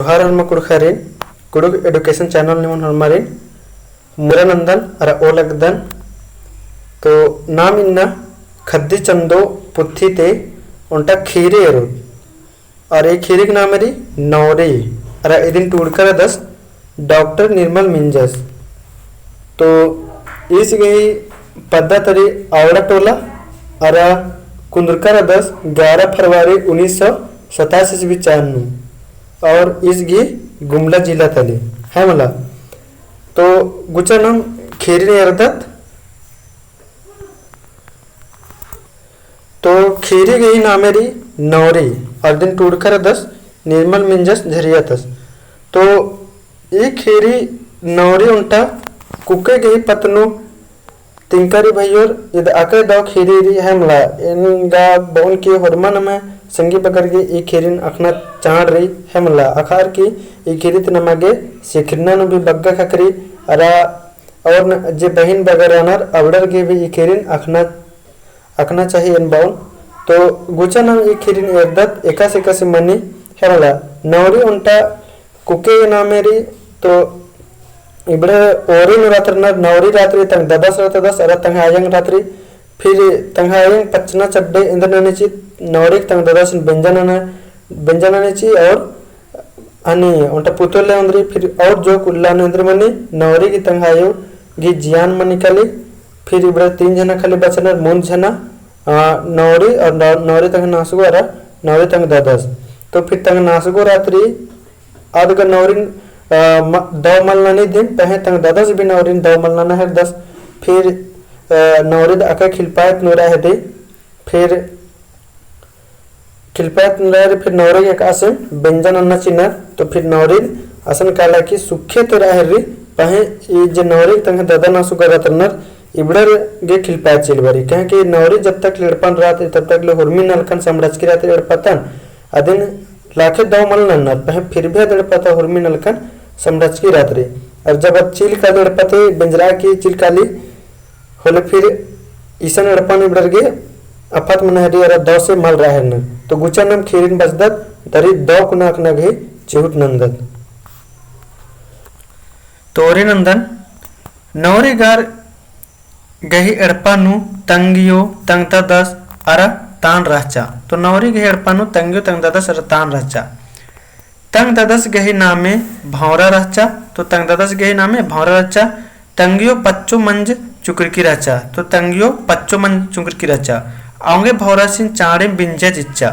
जोहार हरमा कुड़खारिन Kurukh education channel निमन हमारिन मुरानंदन अरा ओलगदन तो नाम इन्ना खद्दी चंदो पुत्थी ते उन्टा खीरे एरो और ये खीरे के नाम है नौरी अरा इदिन टूड़कर दस डॉक्टर निर्मल मिंजस तो इस गई पद्धतरी आवड़ा टोला अरा कुंदरकर दस 11 फरवरी 1987 ईस्वी चान्नू और इसगी गुमला जिला तले है मला तो गुचा नाम खीरी अर्दत तो खीरी गई नामेरी नौरी और दिन टूड़कर दस निर्मल मिंजस झरियातस तो ये खीरी नौरी उन्टा कुके गई पतनु तिंकारी भैयोर यद आके दो खीरी है मला इनगा बोन की हरमान में संगी बकर के ई खीरिन अखना चाड़ रही है मला आखार की ई खीरित नमागे सिखरना नु भी बग्गा खकरी अरा और जे बहिन बगरानर अवडर के भी ई खीरिन अखना चाहिए इन बाउन तो गुचा नाम ई खीरिन एदत एकासे मनी है मला नौरी उन्टा कुके नामेरी तो इबड़े ओरी रात्र नौरी रात्रि तंग ददस रहते दस अरा तंग आयंग रात्रि फिर तंग आयंग पचना चड्डे इंद्र ननेची नौरी तंग ददस व्यंजन ननेची और अनि उन्टा पुतोले अंदरी फिर और जो कुल्ला इंद्र मनी नौरी की तंग आयो गी जियान मनी कली फिर इबड़े 3 जना खाली बचना मुन जना नौरी और नौरी तंग नासगो अरा नौरी तंग ददस तो फिर तंग नासगो रात्रि आदगा नौरी दो मलनानी दिन पहले तंग ददस भी नौरी दो मलनाना है 10 फिर नौरी आका खिलपायत नोरा है दे फिर खिलपायत नोरा फिर नौरी के कासे व्यंजन अन्ना चिन्ह तो फिर नौरी असन काला की सुखे तो रह री पहे ये जे नौरी तंग ददा ना सुगर रतनर इबड़र गे खिलपायत चिलबरी कहे कि नौरी जब तक लड़पन रात तब तक ले हुरमी नलकन समरच की रात लड़पतन अदिन लाखे दो मलना पहे फिर भी लड़पता हुरमी नलकन समरच की रात्रि और जब चिल का लड़पते बंजरा की चिलकाली होले फिर ईसन लड़पन इबड़र गे अफत मनहरी और दो से मल रहा है न तो गुचा नाम खीरिन बजदत दरी दो कुनाक न गई चिहुट नंदन तोरी नंदन नौरी गार गही एड़पानु तंगियो तंगता दस अरा तान रहचा तो नौरी गही एड़पानु तंगियो तंगता दस अरा तान रहचा तंग ददस गही नामे भौरा रहचा तो तंग ददस गही नामे भौरा रहचा तंगियो पच्चो मंज चुकरकी रहचा तो तंगियो पच्चो मंज चुकरकी रहचा आंगे भौरा सिन चाड़े बिंजे जिच्चा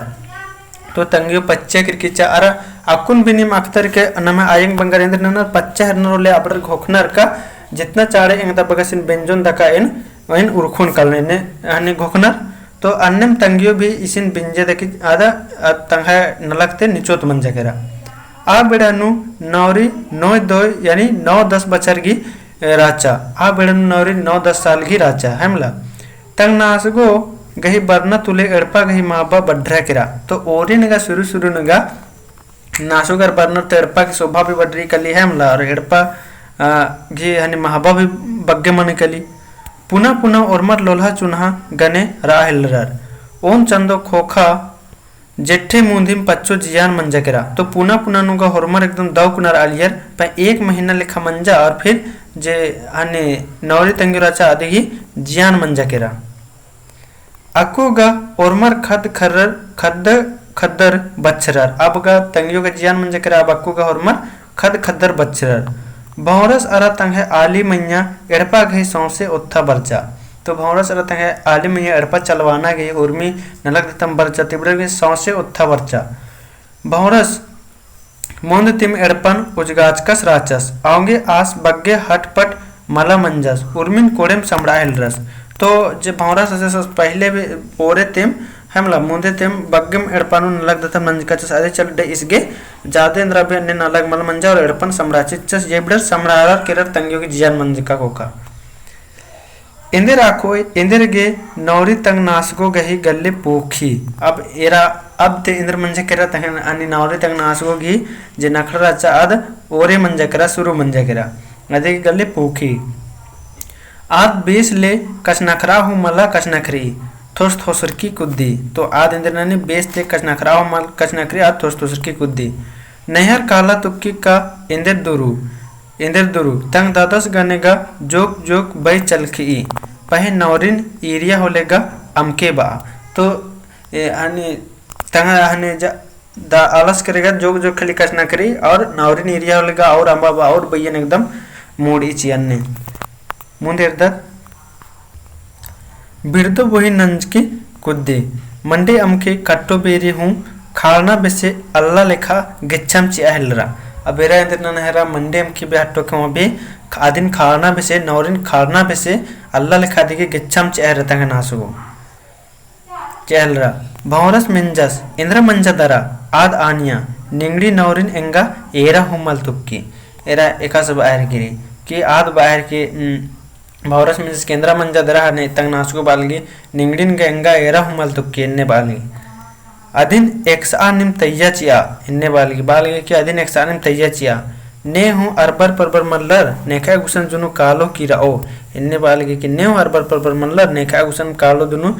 तो तंगियो पच्चे किरकिचा अरा अकुन बिनिम अख्तर के नमे आयंग बंगारेंद्र ननर पच्चे हरनरोले अबड़ घोखनर का जितना चाड़े इंगदा बगसिन बेंजोन दका इन उरखुन कलने ने हने घोखनर तो अन्यम तंगियो भी इसिन बिंजे दकी आदा तंगा नलकते निचोत मन जगेरा आ बेड़ानु नौरी 9-2 यानी 9-10 बचर की राचा आ बेड़ानु नौरी 9-10 साल की राचा है मला तंग नासगो गही बरना तुले एड़पा गही माबा बढ़रा किरा तो ओरी नगा शुरू नगा नासुगर बरना तो एड़पा की शोभा भी बढ़री कली है मला और एड़पा घी हनी महाबा भी बग्गे मन कली पुनः ओरमर लोल्हा चुनहा गने राहिलरर ओन चंदो खोखा जेठे मुंधिम पच्चो जियान मंजा केरा तो पुनः नुगा हरमर एकदम दव कुनार आलियर पे 1 महीना लेखा मंजा और फिर जे हने नौरी तंगिराचा आदि ही जियान मंजा केरा अकोगा ओरमर खद्दर बच्छरर अब गा तंगियो का जियान मंजा केरा अब अकोगा हरमर खद्दर बच्छरर भौरस अरा तंगे आली मैया एड़पा गई सौसे उत्था बरचा तो भौरस अरा तंगे आली मैया एड़पा चलवाना गई उर्मी नलक दतम बरचा तिबड़ गई सौसे उत्था बरचा भौरस मोंद तिम एड़पन उजगाच कस राचस आऊंगे आस बग्गे हटपट मला मंजस उर्मिन कोड़ेम समड़ाहिल रस तो जे भौरस असे पहले भी ओरे तिम हमला मुंदे तिम बग्गम एड़पानु नलक दतम मंजकचस अरे चल डे इसगे जादे इंद्रा भी अन्य नलक मल मंजा और एड़पन समराचिचस ये बिडर समरारर केरर तंगियो की जियान मंजिका कोका इंदिर आखो इंदिर गे नौरी तंग नासगो गही गल्ले पोखी अब एरा अब ते इंद्र मंजे केरा तहन अनि नौरी तंग नासगो गी जे नखरा चा अद ओरे मंजे केरा शुरू मंजे केरा अदे गल्ले पोखी आद 20 ले कच नखरा हूं मला कच नखरी थोस थोसरकी कुद्दी तो आद इंद्र ने 20 ते कच नखरा हूं मल कच नखरी आद थोस थोसरकी कुद्दी नहर काला तुक्की का इंदर दुरु तंग दादस गनेगा जोक जोक बै चलखी पहे नौरिन एरिया होलेगा अमके बा। तो हने तंग हने दा आलस करेगा जोक जोक खाली कस ना करी और नौरिन एरिया होलेगा और अंबा बा और बैयन एकदम मूडी चियन्ने मुंदेर बिरदो बोही नंज की कुद्दे मंडे अमके कट्टो बेरी हूँ खालना बेसे अल्ला लेखा गिच्छम चिया हिलरा अबेरा इंद्र नहरा मंडे अमकी बेहट्टो के बे आदिन खालना बेसे नौरिन खालना बेसे अल्ला लेखा दिगे गिच्छम चिया रहता है नासुगो चिया हिलरा भौरस मिंजस इंद्र मंजा दरा आद आनिया निंगड़ी नौरिन एंगा एरा हुमल तुक्की एरा एका सब आयर गिरी कि आद बाहर के भौरस मिंजस केंद्र मंजा दरा ने तंग नासुगो बालगी निंगड़िन के एंगा एरा हुमल तुक्की इन्ने बालगी अदिन एक्सानिम तैया चिया इन्ने बालगी कि अदिन एक्सानिम तैया चिया ने हूँ अरबर परबर मल्लर नेखा गुसन जुनु कालो की राओ इन्ने बालगी कि ने हूँ अरबर परबर मल्लर नेखा गुसन कालो दुनु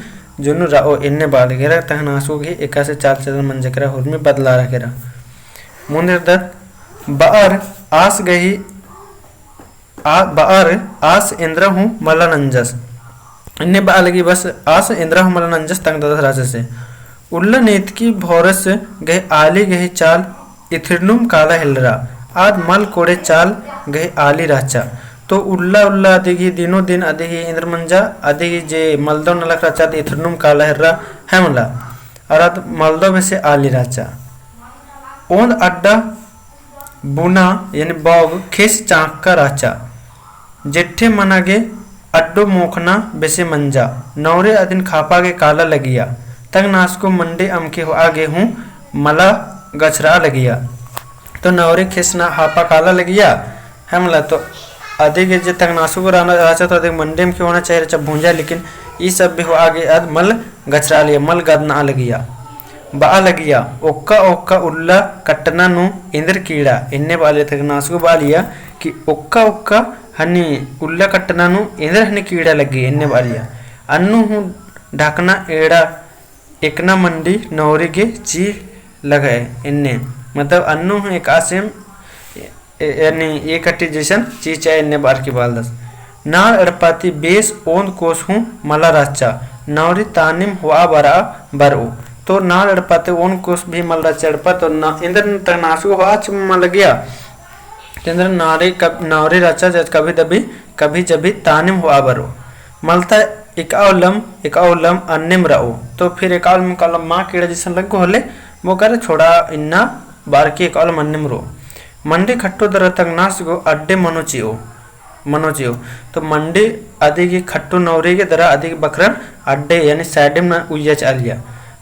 जुनु राओ इन्ने बालगी रा तंग नासुगी एका से चाल चलन मंजकरा हुरमी बदला रखेरा मुंदिर दत्त बार आस गही बार आस इंद्र हूँ मलानंजस इन्ने बालगी बस आस इंद्र हूँ मलानंजस तंग दादा राजा से उल्ला नेत की भौरस गए आली गए चाल इथिरनुम काला हिलरा आद मल कोड़े चाल गए आली राचा तो उल्ला उल्ला अदिगी दिनों दिन अदिगी इंद्र मंजा अदिगी जे मलदो नलक राचा इथिरनुम काला हिलरा हेमला और मलदो में से आली राचा ओंद अड्डा बुना यानी बॉग खेस चाक का राचा जेठे मनागे अड्डो मोखना बेसे मंजा नौरे अदिन खापा के काला लगिया तंग नास को मंडे अमके हो आगे हूँ मला गछरा लगिया तो नौरे खेसना हापा काला लगिया हमला तो अधिक जे तंग नासु को राना राचा तो अधिक मंडे में होना चाहिए रचा भूंजा लेकिन ये सब भी हो आगे अद मल गछरा लिया मल गदना लगिया बा लगिया ओक्का ओक्का उल्ला कट्टना नु इंद्र कीड़ा इन्ने वाले तक नासु को बालिया कि ओक्का ओक्का हनी उल्ला कट्टना नु इंद्र हनी कीड़ा लगी इन्ने वालिया अन्नु हूँ ढकना एड़ा एकना मंडी नौरी के ची लगाए इन्ने मतलब अन्नु हूँ एक आसिम यानी ये कट्टी जैसन ची चाहे इन्ने बार की बाल दस नाल अड़पाती बेस ओंद कोस हूँ मला राचा नौरी तानिम हुआ बरा बरो तो नाल अड़पाते ओन कोस भी मल राचा अड़पा तो इंद्र तक नासु हुआ मल गया इंद्र नौरी राचा कभी जभी तानिम हुआ बरो मलता एकाउलम अन्यम रहो तो फिर एकाउलम कलम माँ कीड़ा जैसा लग होले वो करे छोड़ा इन्ना बार की एकाउलम अन्यम रो मंडी खट्टो दर तक नास गो अड्डे मनोचियो तो मंडी अधिक खट्टो नौरी के दरा अधिक बकरन अड्डे यानी साइड में उया चालिया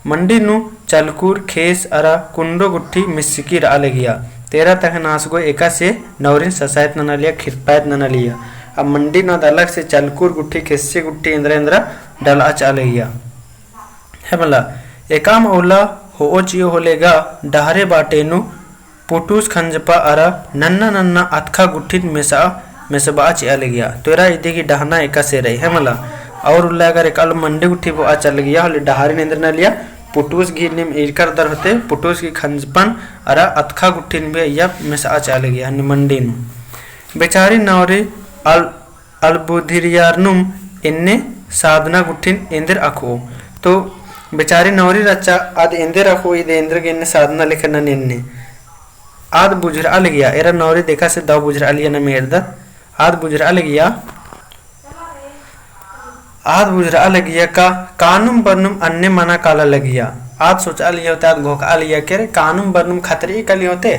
मंडी नु चलकूर खेस अरा कुंडो गुट्ठी मिस्सिकी रा लगिया तेरा तक नास गो एका से नौरिन ससायत न लिया खिरपायत न लिया अब मंडी न अलग से चलकूर गुट्ठी खिस्से गुट्ठी इंद्र डला चाल गया है मला एकाम ओला हो चियो होलेगा डहरे बाटेनु पुटूस खंजपा अरा नन्ना नन्ना अतखा गुट्ठी मेसबा चिया गया तेरा इधे की डहना एका से रही है मला और उल्ला अगर एक मंडी गुट्ठी वो आ चल गया होले डहारे नेंद्र न लिया पुटूस घी निम इरकर दर होते पुटूस की खंजपन अरा अतखा गुट्ठी भी या मेसा चाल गया मंडी बेचारी नौरी अल्बुधिरियारनुम इन्ने साधना गुट्ठिन इंद्र अखो तो बेचारी नौरी रचा आद इंद्र अखो इधे इंद्र के इन्ने साधना लिखना निन्ने आद बुझरा लगिया एरा नौरी देखा से दाव बुझरा लिया न मेरदा आद बुझरा लगिया का कानुम बरनुम अन्य मना काला लगिया आद सोचा लिया होते आद घोका लिया के रे कानुम बरनुम खतरी कली होते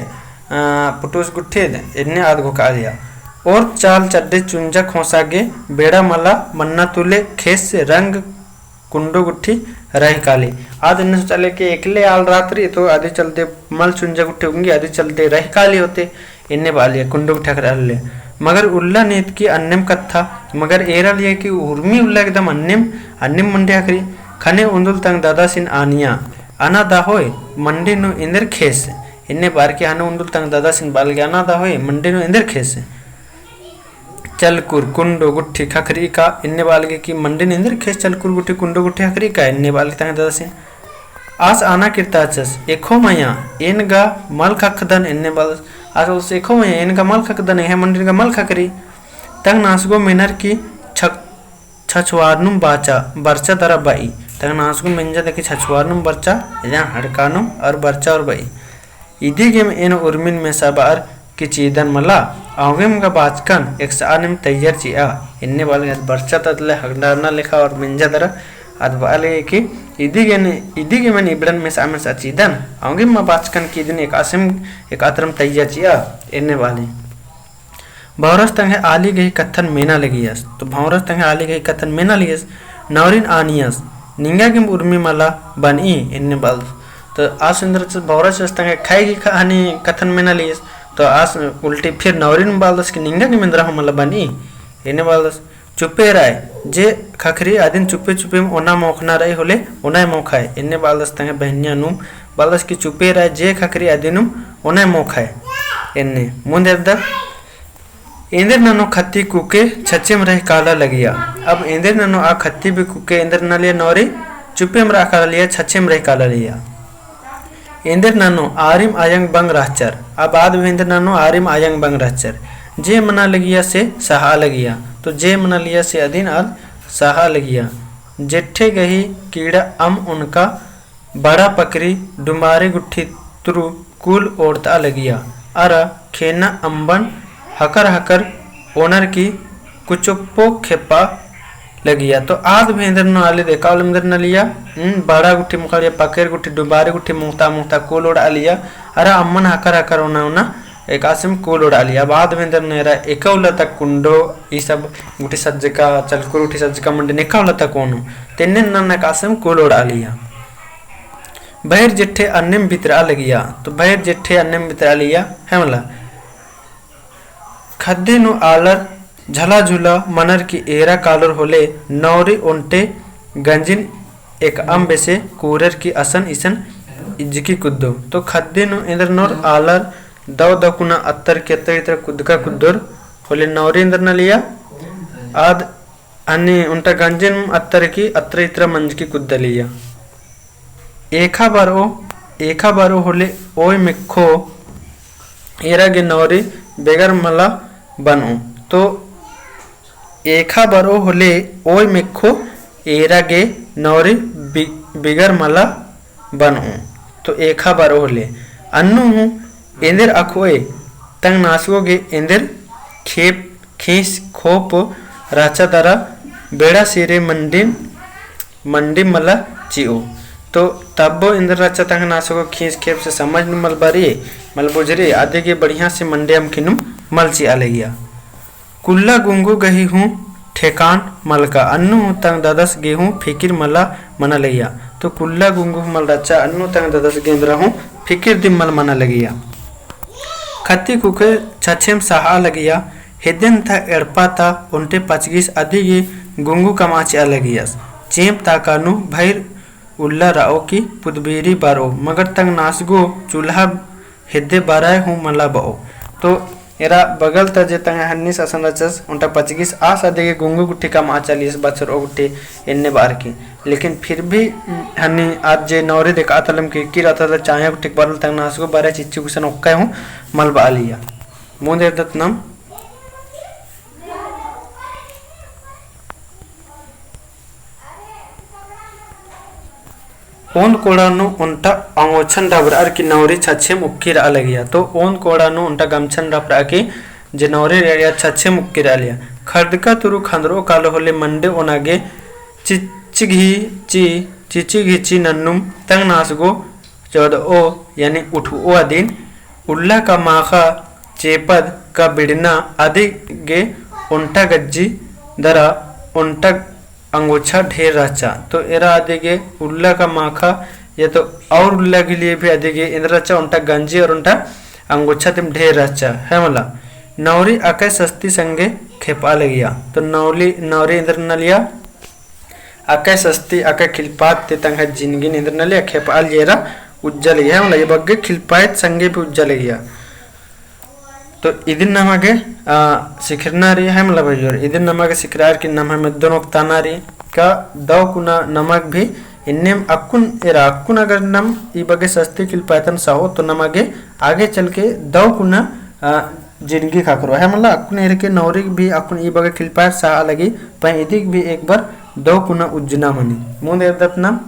पुटूस गुट्ठे इन्ने आद घोका लिया और चाल चड्डे चुंजा खोसागे बेड़ा मला मन्ना तुले खेस से रंग कुंडो गुट्ठी रही काली आद इन्ने सोचा के एकले आल रात्रि तो आदि चलते मल चुंजा गुट्ठे होंगे आदि चलते रही काली होते इन्ने बालिया कुंडो गुट्ठा ले मगर उल्ला नेत की अन्यम कथा मगर एरा लिया कि उर्मी उल्ला एकदम अन्यम मंड्या करी खने उंदुल तंग दादा सिन आनिया अना दा होय मंडी नु इंदर खेस इन्ने बार के आने उंदुल तंग दादा सिन बाल के अना दा होय मंडी नु इंदर खेस चलकुर कुंडो गुट्ठी खखरी का इन्ने बाल के की मंडी ने इंदर खेस चलकुर गुट्ठी कुंडो गुट्ठी खखरी का इन्ने बाल के तंग दादा सिन आस आना किरताचस एको मया एनगा मल खखदन एन्ने बल आस उस एको मया एनगा मल खखदन है मंदिर का मल खकरी तंग नासगो मेनर की छछवारनुम बाचा बरचा दरा बाई तंग नासगो मेंजा देखी छछवारनुम बरचा या हड़कानुम और बरचा और बाई इदी गेम एन उर्मिन में सबार की चीदन मला आवेम का बाचकन एक सानिम तैयार चिया इन्ने वाले बरचा तदले हगडारना लिखा और मेंजा दरा अदवाले की इदी के मन इब्रन में सामने सचीदन आंगे म बाचकन की दिन एक आत्रम तैयार चिया इन्ने वाले भौरस तंगे आली गई कथन मेना लगियस तो भौरस तंगे आली गई कथन मेना लियस नवरिन आनियस निंगा के उर्मी मला बनी इन्ने बल तो आस इंद्र भौरस तंगे खाएगी कहानी कथन मेना लियस तो आस उल्टी फिर नवरिन बालदस की निंगा के मिंद्रा मला बनी इन्ने बालदस चुप्पे राय जे खखरी आदिन चुप्पे चुप्पे ओना मोखना रहे होले ओना मोखाए इन्ने बालदस तंगे बहनिया नुम बालदस की चुप्पे राय जे खखरी आदिनुम ओना मोखाए इन्ने मुंदेदा इंद्र ननो खत्ती कुके छच्चेम रह काला लगिया अब इंद्र ननो आ खत्ती भी कुके इंद्र न लिया नौरी चुप्पेम रह काला लिया छच्चेम रह काला लिया इंद्र ननो आरिम आयंग बंग रहचर अब बाद में इंद्र ननो आरिम आयंग बंग रहचर जे मना लगिया से सहा लगिया तो जे मना लिया से अधीन आद सहा लगिया जेठे गही कीड़ा उनका बड़ा पकड़ी डुमारे गुट्ठी तुरु कुल ओढ़ता लगिया अरा खेना अंबन हकर हकर ओनर की कुचुप्पो खेपा लगिया तो आज भी इंद्र न आले देखा इंद्र न लिया बड़ा गुट्ठी मुखलिया पकेर गुट्ठी डुबारे गुट्ठी मुक्ता मुक्ता कोल उड़ा लिया अरे अम्मन हकर हकर ओना एक आसिम कोल उड़ा लिया बाद में इंद्र नेरा एकौला तक कुंडो ये सब गुट्ठी सज्जका चलकुर गुट्ठी सज्जका मंडी निकावला तक ओनो तेने न कासिम कोल उड़ा लिया बहर जेठे अन्यम बितरा लगिया तो बहर जेठे अन्यम बितरा लिया है मला खद्दे नु आलर झला झुला मनर की एरा कालर होले नौरी ओंटे गंजिन एक अम्बे से कूरर की असन इसन इज्जकी कुद्दो तो खद्दे नु इंद्र नौर आलर दव दकुना अत्तर के अत्तर इतर कुद्दका कुद्दोर होले नौरी इंद्र न लिया आद अन्य उनटा गंजिन अत्तर की अत्तर इतर मंज की कुद्द लिया एखा बारो होले ओय मिखो एरा गे नौरी बेगर मला बनो तो एखा बारो होले ओय मिखो एरा गे नौरी बिगर मला बनो तो एखा बारो होले अन्नु इंदर अखोए तंग नासगो गे इंदर खेप खीस खोप राचा दरा बेड़ा सिरे मंडी मला चिओ तो तब इंद्र राचा तंग नासगो खींच खेप से समझ मल बारी मल बुझरे आधे के बढ़िया से मंडे हम किनुम मल ची आले गया कुल्ला गुंगू गही हूँ ठेकान मल का अन्नु तंग ददस गेहूँ फिकिर मला मना लगिया तो कुल्ला गुंगू मल राचा अन्नु तंग ददस गेंद्रा हूँ फिकिर दिम मल मना लगिया खत्ती कुके छछेम सहा लगिया हिदन था एड़पा था उनटे पचगीस आदि गे गुंगू कमाच अलगियस चेप ताकानु भैर उल्ला राओ की पुदबेरी बारो मगर तंग नासगो चूल्हा हिद्दे बाराय हूँ मला बाओ तो एरा बगल तजे तंग हन्नीस असन रचस उनटा पचगीस आस आदि गुंगू गुट्ठी का माचालीस बचर ओ गुट्ठी इन्ने बार की लेकिन फिर भी हन्नी आज जे नौरे देखा तलम की राता चाया गुट्ठी बारल तंग नासगो बारे चिच्ची कुसन ओक्का हूँ मल बा लिया मुंदे दत्नम ओन कोड़ानु उनटा अंगोछन डबरा की नौरी छछे मुक्की रा लगिया तो ओन कोड़ानु उनटा गमछन डबरा की जे नौरी रेडिया छछे मुक्की रा लिया खर्दका तुरु खंदरो कालो होले मंडे ओनागे चिची घिची नन्नुम तंग नासगो चौद ओ यानी उठु ओ अधीन उल्ला का माखा चेपद का बिड़ना आदि गे उनटा गज्जी दरा उनटा अंगोछा ढेर राचा तो एरा आदि गे उल्ला का माखा या तो और उल्ला के लिए भी आदि गे इंद्र राचा उनटा गंजी और उनटा अंगोछा तिम ढेर राचा है मला नौरी आके सस्ती संगे खेपा लगिया तो नौरी इंद्र न लिया आके सस्ती आके खिलपात ते तंग जिंदगी इंद्र न लिया खेपाल जेरा उज्जल है मला ये बग्गे खिलपात संगे भी उज्जल गया तो इदिन नमागे सिखरनारी है मतलब भाई इदिन नमागे सिखरार की नम में दोनों तानारी का दो कुना नमक भी इन्नेम अक्कुन अगर नम ई बगे सस्ती किलपायतन साहो तो नमगे आगे चल के दव कुना जिंदगी खाकरो है मतलब अक्कुन एरके नौरी भी अक्कुन ई बगे किलपायत सा लगी पै इदिक भी एक बार दव कुना उज्जना मनी मुंद एरदतनम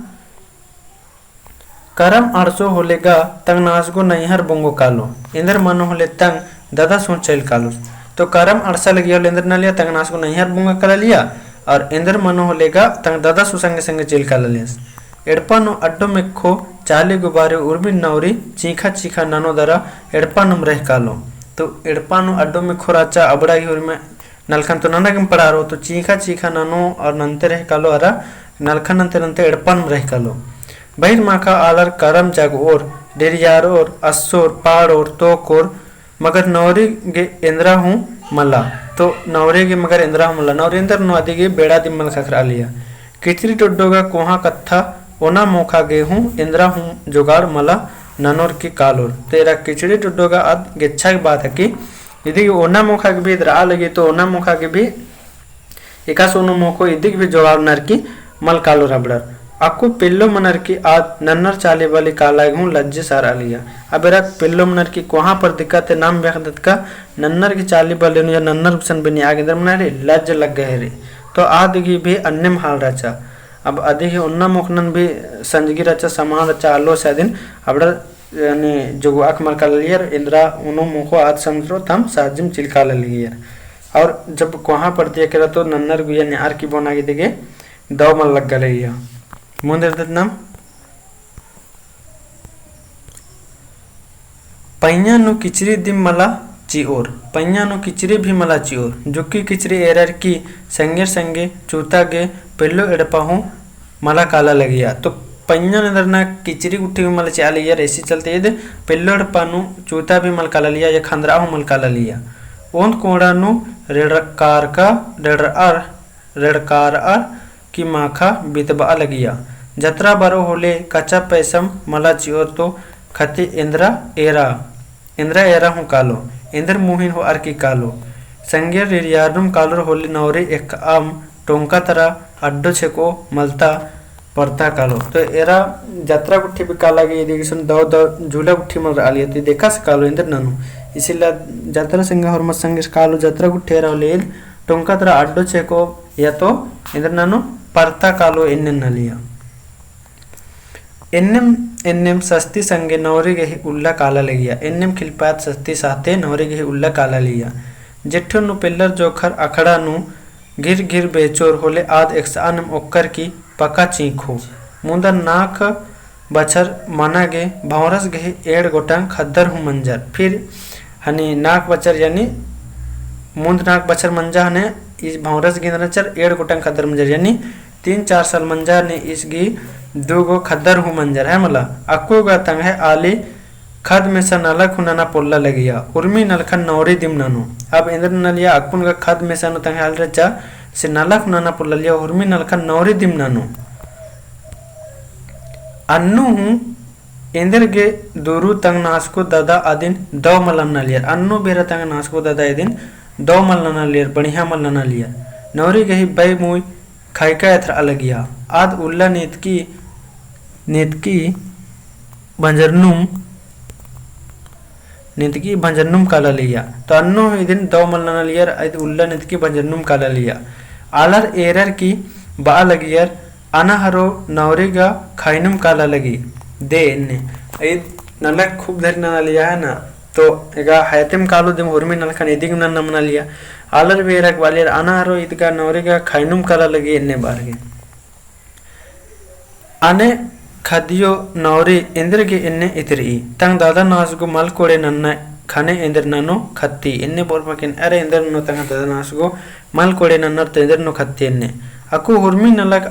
करम अड़सो होलेगा तंग नासगो नैहर बोंगो कालो इंदर मनो होले तंग दादा सोच चल कालो तो करम अड़सा लगी होले इंदर न लिया तंग नासगो नैहर बोंगा कला लिया और इंदर मनो होलेगा तंग दादा सुसंगे संगे चल काला लिया एडपानो अड्डो में खो चाली गुबारे उर्बी नौरी चीखा चीखा नानो दरा एडपानुम रह कालो तो एडपानो अड्डो में खोराचा अबड़ा ही उर्मे नलखन तो ननगम पड़ा रो तो चीखा चीखा नानो और नंते रह कालो अरा नलखन नंते नंते एडपानुम रह कालो बहिर माखा आलर करम जग और डेरियार और अस्सोर पाड़ और तोकोर मगर नौरी गे इंद्रा हूँ मला तो नौरे गे मगर इंद्रा हूँ मला नौरेंद्र नौदी गे बेड़ा दिम्मल खखरा लिया किचरी टोडोगा कोहा कत्था ओना मोखा गे हूँ इंद्रा हूँ जुगाड़ मला ननोर की कालोर तेरा किचड़ी टोडोगा अद गेच्छा की बात है कि यदि ओना मोखा के भी इधर आ लगी तो ओना मोखा के भी एका सोनो मोको इदिक भी जुगाड़ नर की मल कालोर अबड़र अक्कू पिल्लो मनर की आज नन्नर चाले वाली कालाग हूँ लज्जे सारा लिया अब एरा पिल्लो मनर की कोहा पर दिक्कत है नाम व्याख्यात का नन्नर की चाली वाले या नन्नर सन बनी आगे दर मनारे लज्ज लग गए रे तो आदि भी अन्य हाल रचा अब अधिक उन्ना मुखनन भी संजगी रचा समान रचा आलो से दिन अब यानी जो अकमल का लिया इंद्रा उनो मुखो आज समझो तम साजिम चिलका लिया और जब कोहा पर दिया करा तो नन्नर गुया न्यार की बोना की दिखे दो मल लग गया मुंदरदतनम पैया नु किचरी दिम मला चिओर पैया नु किचरी भी मला चिओर जुकी किचरी एरर की संगे संगे चूता गे पेल्लो एडपा हूँ मला काला लगिया तो पैया नदर ना किचरी उठी भी मला चाल लिया ऐसी चलते यदि पेल्लो एडपा नु चूता भी मल काला लिया या खंदरा हूँ मल काला लिया ओंद कोड़ा नु रेडकार का रेडकार की माखा बितबा लगिया जत्रा बारो होले कच्चा पैसम मला चिओर तो खती इंद्रा एरा हूँ कालो इंद्र मुहिन हो अर की कालो संगे रियारुम कालोर होले नौरे एक आम टोंका तरा अड्डो छेको मलता पड़ता कालो तो एरा जत्रा गुट्ठी भी काला गई यदि सुन दो झूला गुट्ठी मल रहा लिया तो देखा से कालो इंद्र ननु इसीलिए जत्रा संगे और मत संगे कालो जत्रा गुट्ठी एरा होले टोंका तरा अड्डो छेको या तो इंद्र ननु पड़ता कालो इन्ने न लिया एन्नेम सस्ती संगे नौरी गही उल्ला काला लिया एन्नेम खिलपात सस्ती साथे नौरी गही उल्ला काला लिया जेठो नु पिल्लर जोखर अखड़ा नु गिर गिर बेचोर होले आद एकसानम ओक्कर की पका चीखो मुंदा नाक बछर माना गे भौरस गही एड़ गोटांग खद्दर हूँ मंजर फिर हनी नाक बचर यानी मुंद नाक बछर मंजा हने इस भौरस गिनचर एड़ गोटांग खद्दर मंजर यानी 3-4 साल मंजा ने इसकी दूगो खद्दर हूँ मंजर है मला अक्को गा तंग है आली खद में सा नला खुनाना पोल्ला लगिया उर्मी नलखन नौरी दिम नानो अब इंद्र नलिया अक्कुन गा खद में सा तंग हाल रचा से नला खुनाना पोल्ला लिया उर्मी नलखन नौरी दिम नानो अन्नु हूँ इंद्र गे दूरू तंग नासको दादा आदिन दो मलन न लिया अन्नु बेरा तंग नासको दादा आदिन दो मलन न लिया बढ़िया मलन न लिया नौरी गही बई मुई खाइका एथर अलगिया आद उल्ला नेतकी भंजरनुम काला लिया तो अन्नो इदिन दो मलना लिया आद उल्ला नेतकी भंजरनुम काला लिया आलर एरर की बा लगियर अनाहरो नौरेगा खाइनुम काला लगी दे इन्ने इद नलक खूब धरी ना लिया है ना तो एगा हायतिम कालो दिम हुरमी नलखन इदिग नमना लिया आलर वेरक वाले अनारो इदगा नौरेगा खाइनुम काला लगी इन्ने बारगे आने खदियो नौरी इंद्र के इन्ने इतरी तंग दादा नासगो मल कोड़े नन्ना खाने इंद्र ननो खत्ती इन्ने बोल पकिन अरे इंद्र नो तंग दादा नासगो मल कोड़े नन्नर तो इंद्र नो खत्ती इन्ने अकु हुरमी नलक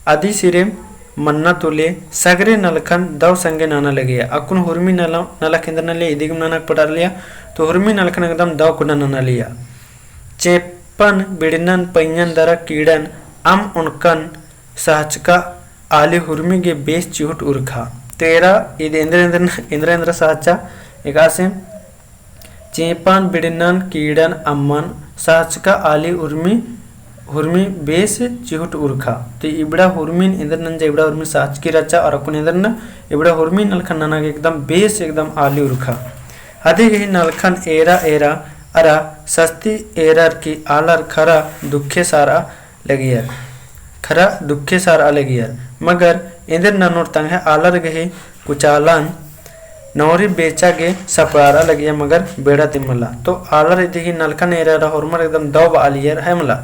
आदि सिरेम मन्ना तुले सगरे नलखन दव संगे नाना लगे अकुन हुरमी नलक इंद्र नले इदिगम नानक पड़ा लिया तो हुरमी नलखन एकदम दव कुना नाना लिया चेपन बिड़नन पैयन दरा कीड़न अम उनकन सहचका आली हुरमी के बेस चिहुट उर्खा तेरा इद इंद्र सहचा एकासे चेपन बिड़नन कीड़न अम्मन सहचका आली उर्मी हुर्मी बेस चिहुट उर्खा तो इबड़ा हुर्मीन इंदर नंजा इबड़ा हुर्मी साचकी रचा और अकुन इंदर न इबड़ा हुर्मीन नलखन नना एकदम बेस एकदम आली उर्खा अधिक ही नलखन एरा एरा अरा सस्ती एरर की आलर खरा दुखे सारा लगियर खरा दुखे सारा लगियर मगर इंदर ननोर तंग है आलर गही कुचालन नौरी बेचा गे सपरारा लगिया मगर बेड़ा तिमला तो आलर इधि नलखन एरा होरमर एकदम दव आलियर है मला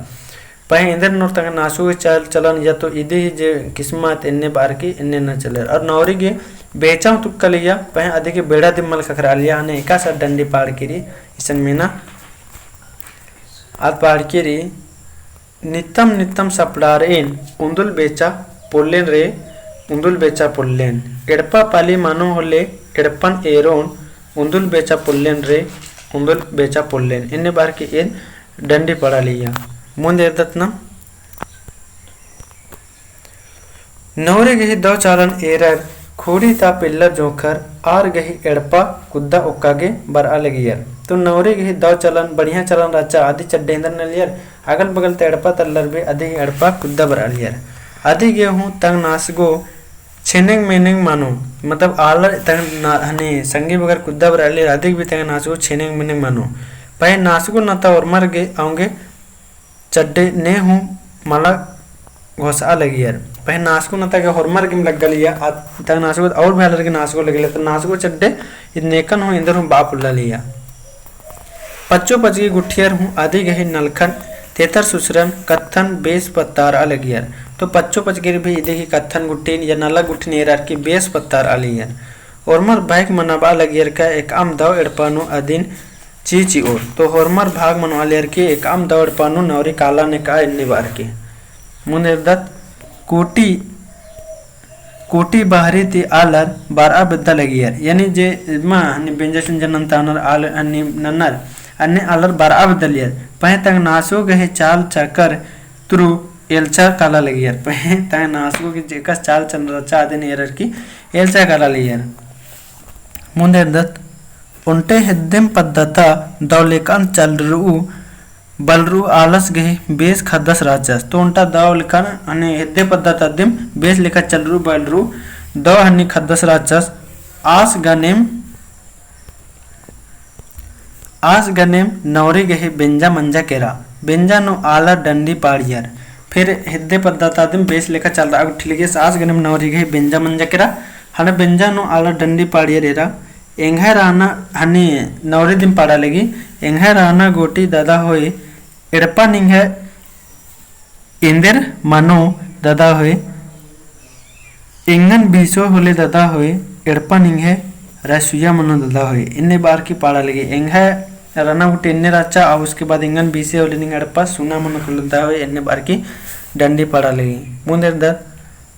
पहे इंदर नोर तंग नासु चल चलन या तो इधि जे किस्मत इन्ने बार की इन्ने न चले और नौरी गे बेचा तुक्का लिया पहे अधिक बेड़ा तिमल खखरा लिया ने एका सा डंडी पाड़ किरी इसन मीना आद पाड़ किरी नितम नितम सपड़ारेन उंदुल बेचा पोल्लेन रे उंदुल बेचा पोल्लेन एड़पा पाली मानो होले एड़पन एरोन उंदुल बेचा पोल्लेन रे उंदुल बेचा पोल्लेन इन्ने बार की इन डंडी पड़ा लिया ಮುಂದೆ ಇರ್ತತ್ನ नौरे गही दो चालन एरर खोड़ी ता पिल्लर जोखर आर गही एड़पा कुद्दा उक्कागे बर अलगियर तो नौरे गही दो चलन बढ़िया चलन राचा आदि चड्डेंदर नलियर अगल बगल ते एड़पा तल्लर बे आदि एड़पा कुद्दा बर अलियर आदि गे हूं तंग नासगो छेनेंग मेनेंग मानो मतलब आलर तंग हने संगे बगर कुद्दा बर अलियर आदि भी तंग नासगो छेनेंग मेनेंग मानो पहे नासगो नता और मर गे आऊंगे चड्डे ने हूँ मला घोसा लगियर पहले नासको नता के होरमर गिम लग गलिया तक नासको और भी अलग के नासको लगिले तो नासको चड्डे इतनेकन हूँ इंदर हूँ बाप उल्ला लिया पच्चो पचगी गुठियर हूँ आदि गही नलखन तेतर सुसरन कत्थन बेस पत्तार अलगियर तो पच्चो पचगिर भी इधे की कत्थन गुट्टीन या नला गुट्ठी नेरार की बेस पत्तार अलियर ओरमर बाइक मनबा लगियर का एक आम दव एड़पानो अदिन चीची और तो होरमर भाग मनवालियर के एक आम दौड़ पानु नौरी काला ने कहा इन्नी बार के मुनिर्दत कोटी कोटी बाहरी ती आलर बारा बद्दा लगियर यानी जे मा हनी बेंजसन जनंतानर आल हनी नन्नर अन्ने आलर बारा बदलियर पहे तंग नासो गहे चाल चकर तुरु एलचा काला लगियर पहे तंग नासो की जेकस चाल चंद्रचा आदि एरर की एलचा काला लगियर मुनिर्दत उन्टे हिद्दिम पद्धता दौलिकान चलरू बलरू आलस गही बेस खदस राजस तो उन्टा दौलिकान हने हिद्दे पद्धता दिम बेस लिखा चलरू बलरू दौ हनी खदस राजस आस गनेम नौरी गही बेंजा मंजा केरा बेंजा नो आला डंडी पाड़ियर फिर हिद्दे पद्धता दिम बेस लिखा चल रहा उठ लिखे आस गनेम नौरी गही बेंजा मंजा केरा हने बेंजा नो आला डंडी पाड़ियर एरा एंघा राना हनी नौरे दिन पाड़ा लगी एंघा राना गोटी दादा होए एड़पा निंगे इंदर मानो दादा होए इंगन बीसो होले दादा होए एड़पा निंगे रसुया मनो दादा होए इन्ने बार की पाड़ा लगी एंघा राना गोटी इन्ने राचा और उसके बाद इंगन बीसे होले निंगे एड़पा सुना मनो दादा होए इन्ने बार की डंडी पाड़ा लगी मुंदेर द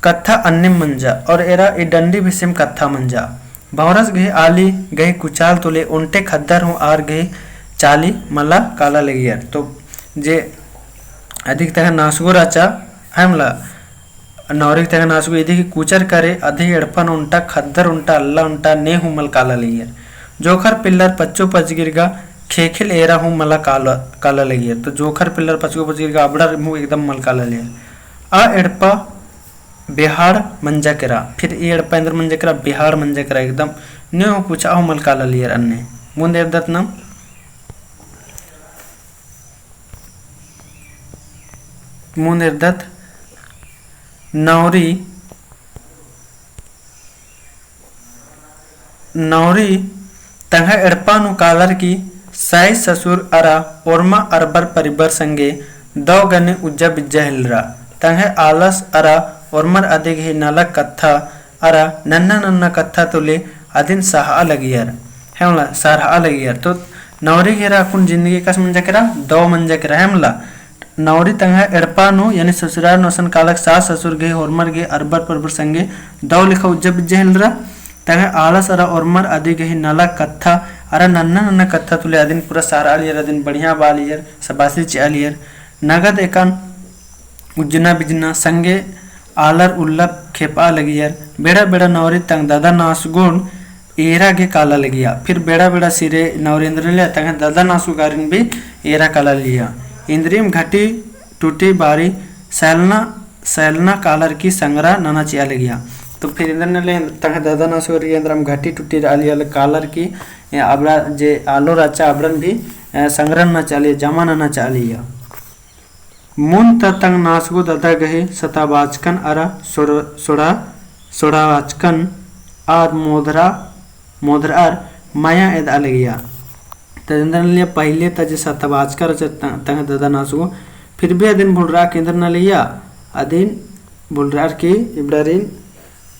कथा अन्य मंजा और एरा ए डंडी भी सिम कथा मंजा भौरस गए आली गए कुचाल तुले उन्टे खद्दर हूँ आर गए चाली मला काला लगियर तो जे अधिक तरह नासगो राचा हमला नौरिक तरह नासगो यदि की कुचर करे अधिक एड़पन उन्टा खद्दर उन्टा अल्लाह उन्टा ने हूँ मल काला लगियर जोखर पिल्लर पच्चो पचगिरगा खेखिल एरा हूँ मला काला काला लगियर तो जोखर पिल्लर पच्चो पचगिरगा अबड़ा मुँह एकदम मल काला लियर आ एड़पा बिहार मंजा करा फिर ये एड़पेंद्र मंजा करा बिहार मंजा करा एकदम ने हो पूछा हो मल काला लियर अन्ने मुंदेर दत्त नाम मुंदेर दत्त नौरी तंगा एड़पानु कालर की साई ससुर अरा ओरमा अरबर परिबर संगे दो गने उज्जा बिज्जा हिलरा तंगा आलस अरा ओरमर अधिक ही नलक कथा अरा नन्ना नन्ना कथा तुले अदिन सहा लगियर हेमला सरहा लगियर तो नौरी घेरा कुन जिंदगी कस मंजा करा दो मंजा करा हेमला नौरी तंगा एड़पानो यानी ससुराल नोसन कालक सास ससुर गे ओरमर गे अरबर परबर संगे दो लिखा उज्जा बिज्जा हिलरा तंगा आलस अरा ओरमर अधिक ही नलक कथा अरा नन्ना नन्ना कथा तुले अदिन पूरा सारा लियर अदिन बढ़िया बालियर सबासी चालियर नगद एकान उज्जना बिजना संगे आलर उल्लप खेपा लगियर बेड़ा बेड़ा नौरी तंग दादा नासगुण एरा के काला लगिया फिर बेड़ा बेड़ा सिरे नौरेंद्र लिया तंग दादा नासुगारिन भी एरा काला लिया इंद्रियम घटी टूटी बारी सैलना कालर की संग्रह नाना ची अलगिया। तो फिर इंद्र तंग दादा ना सोरी इंद्रम घटी टूटी आलिया कालर की अबड़ा जे आलो राचा अबड़न भी संग्रह न चालिए जमा न चालिया। मुन तंग नासगो दादा गहे सतावाचकन अरा सोड़ावाचकन आद मोधरार माया एद अलगिया। तंद्र लिया पहले तजे सतावाचकर तंग दादा नासगो फिर भी अदिन भुलरा केंद्र न लिया अदिन भुलरार की इबड़ारिन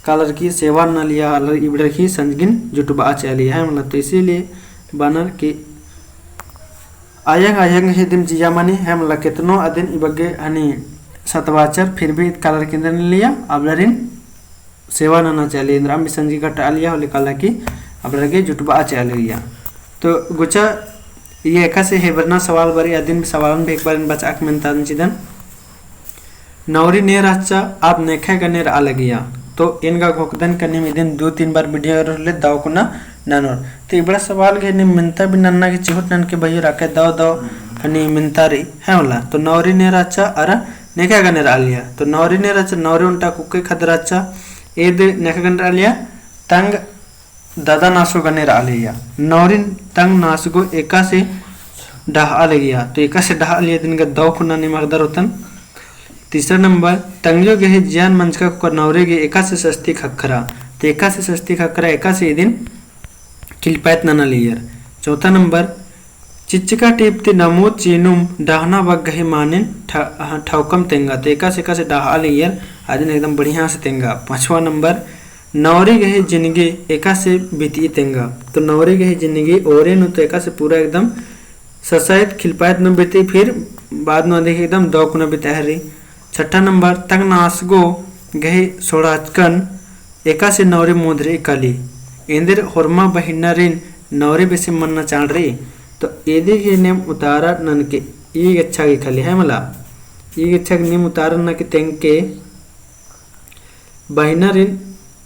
कालर की सेवा न लिया इबड़र की संजगिन जुटबा चालिया है मतलब। तो इसीलिए बनर की आयंग हे दिम जिया मनी है मतलब कितनो अदिन इबगे हनी सतवाचर फिर भी कालर केंद्र न लिया अबलरिन सेवा न चालिए इंद्र अम्बी संजी घट आलिया होले काला की अबलगे जुटबा चालिया। तो गुचा ये एका से है वरना सवाल बरी अदिन सवालन भी एक बार बचा के मनतान चिदन नौरी नेर अच्छा आप नेखे गनेर अलगिया। तो इनका घोकदन करने में दिन 2-3 बार वीडियो ले दाव को ना ननोर। तो ये बड़ा सवाल के ने मिनता भी नन्ना के चिहुट नन के भैया रखे दाव फनी मिनता रही है वाला। तो नौरी नेर अच्छा अरा नेखे गनेर आलिया। तो नौरी नेर अच्छा नौरी उनटा कुके खदर अच्छा ए दे नेखे गनेर आलिया तंग दादा नासो गनेर आलिया। नौरी तंग नासगो एका से डाह अलगिया। तो एका से डाह आलिया दिन का दाव को ना मगदर होतन। तीसरा नंबर तंगियो गे जियान मंचका को नौरे गे एका से सस्ती खखरा। तो एका से सस्ती खखरा एका से दिन किलपैत नना लियर। चौथा नंबर चिच्चिका टीपती नमो चीनुम डाहना बग गहे मानिन ठौकम तेंगा। तो एका से डाहा लियर आदिन एकदम बढ़िया से तेंगा। पांचवा नंबर नौरी गहे जिंदगी एका से बीती तेंगा। तो नौरी गहे जिंदगी ओरे नु तो एका से पूरा एकदम ससायत खिलपायत न बीती फिर बाद में देखे एकदम दौक न बीतहरी। छठा नंबर तंग नासगो गहे सोड़ाचकन एका से नौरे मोधरे कली इंदिर होरमा बहिना रिन नौरे बेसे मन्ना चाल रही। तो एदे के नेम उतारा नन के ई अच्छा की खली है मला ई अच्छा के नेम उतारा न के तेंग के बहिना रिन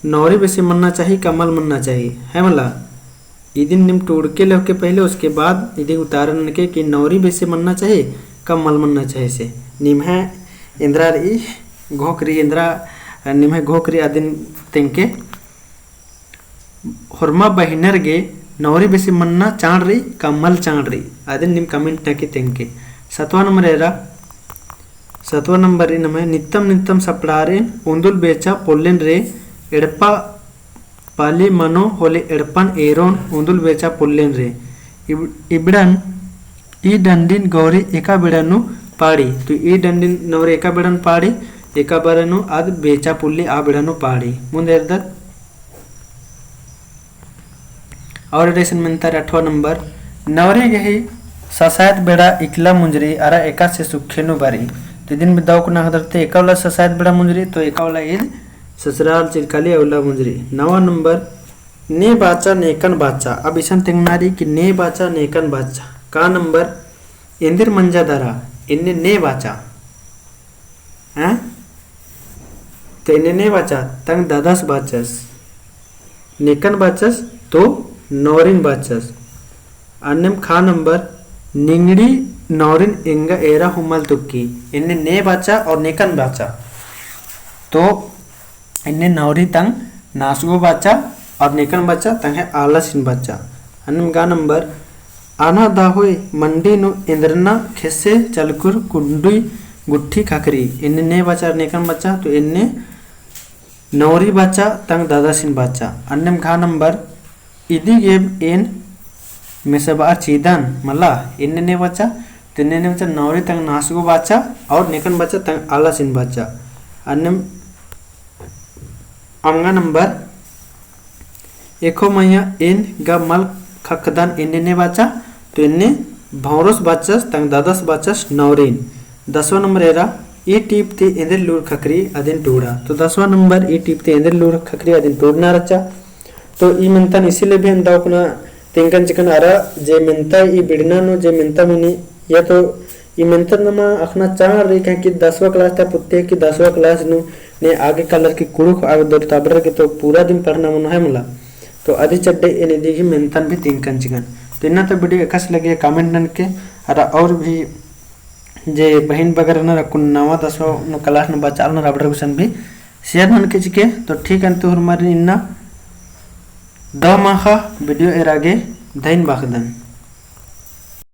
नौरे बेसे मन्ना चाहिए कमल मन्ना चाहिए है मला। दिन निम टूड़ के लो के पहले उसके बाद इधे उतारन के कि नौरी बेसे मन्ना चाहिए कमल मन्ना चाहिए से निम है इंद्रा रही घोकरी इंद्रा निम है घोकरी आदिन तेंके होरमा बहिनर गे नौरी बेसे मन्ना चाण रही कमल चाण रही आदिन निम कमेंट नकी तेंके। सतवा नंबर इन में नित्यम सपड़ारे उंदुल बेचा पोल्लेन रे एड़पा पाली मनो होले एड़पन एरोन उंदुल बेचा पोल्लेन रे इबड़न ई डंडिन गौरी एका बिड़नु पाड़ी। तो ई डंडिन नवरे एका बिड़न पाड़ी एका बरनु आद बेचा पुल्ली आ बिड़नु पाड़ी मुंदेर दत। और रेसन मंतर 8वां नंबर नवरे गही ससायत बेड़ा इकला मुंजरी अरा एका से सुखेनु बारी। तो दिन में दाव को ना हदरते एका वाला ससायत बेड़ा मुंजरी तो एका वाला ईद ससुराल चिरकाली अवला मुंजरी। 9वां नंबर ने बाचा नेकन बाचा। अब इसन तेंगनारी कि ने बाचा नेकन बाचा का नंबर इंदिर मंजा दरा इन्ने ने बाचा हैं। तो इन्ने ने बाचा तंग दादास बाचस नेकन बाचस तो नौरिन बाचस। अन्यम खा नंबर निंगड़ी नौरिन इंगा एरा हुमल तुक्की इन्ने ने बाचा और नेकन बाचा। तो इन्ने नौरी तंग नासगो बाचा और नेकन बाचा तंग है आलसिन बाचा। अन्यम गा नंबर आना दाहोय मंडी नु इंद्रना खेसे चलकुर कुंडुई गुट्ठी खाकरी इन्ने ने बाचा नेकन बाचा। तो इन्ने नौरी बाचा तंग दादासिन बाचा। अन्यम घा नंबर इदी गेब इन मिसबा चीदन मला इन्ने ने बाचा। तो इन्ने ने बाचा नौरी तंग नासगो बाचा और नेकन बाचा तंग आलासिन बाचा। अन्यम अंगा नंबर एको मैया इन गा मल खकदान इन्ने ने बाचा। तो इन्ने भौरस बाचस तंग दादस बाचस नौरीन। 10वां नंबर एरा ई टीपते इंदर लूर खकरी अदिन टूड़ा। तो 10वां नंबर ई टीपते इंदर लूर खकरी अदिन टूड़ना रचा। तो ई मिनतन इसीलिए भी अंदाव कुना तिंकन चिकन अरा जे मिनता ई बिड़ना नो जे मिनता मुनी या तो ई मिनतन नमा अखना चाह रही कह कि 10वां क्लास था पुत्ते की 10वां क्लास नु ने आगे कलर की कुड़ुख आगे दो ताबर के तो पूरा दिन पढ़ना मन है मला। तो अदि चड्डे इन देखी मिनतन भी तिंकन चिकन। तो इन्ना तो वीडियो एकस लगे कमेंट नन के और भी जे बहन बगैरह न रखुन नवा 10 क्लास न बचाल न रबड़ क्वेश्चन भी शेयर मन के चिके तो ठीक अंतु हमारे इन्ना 10 माह वीडियो एरागे धैन बाखदन।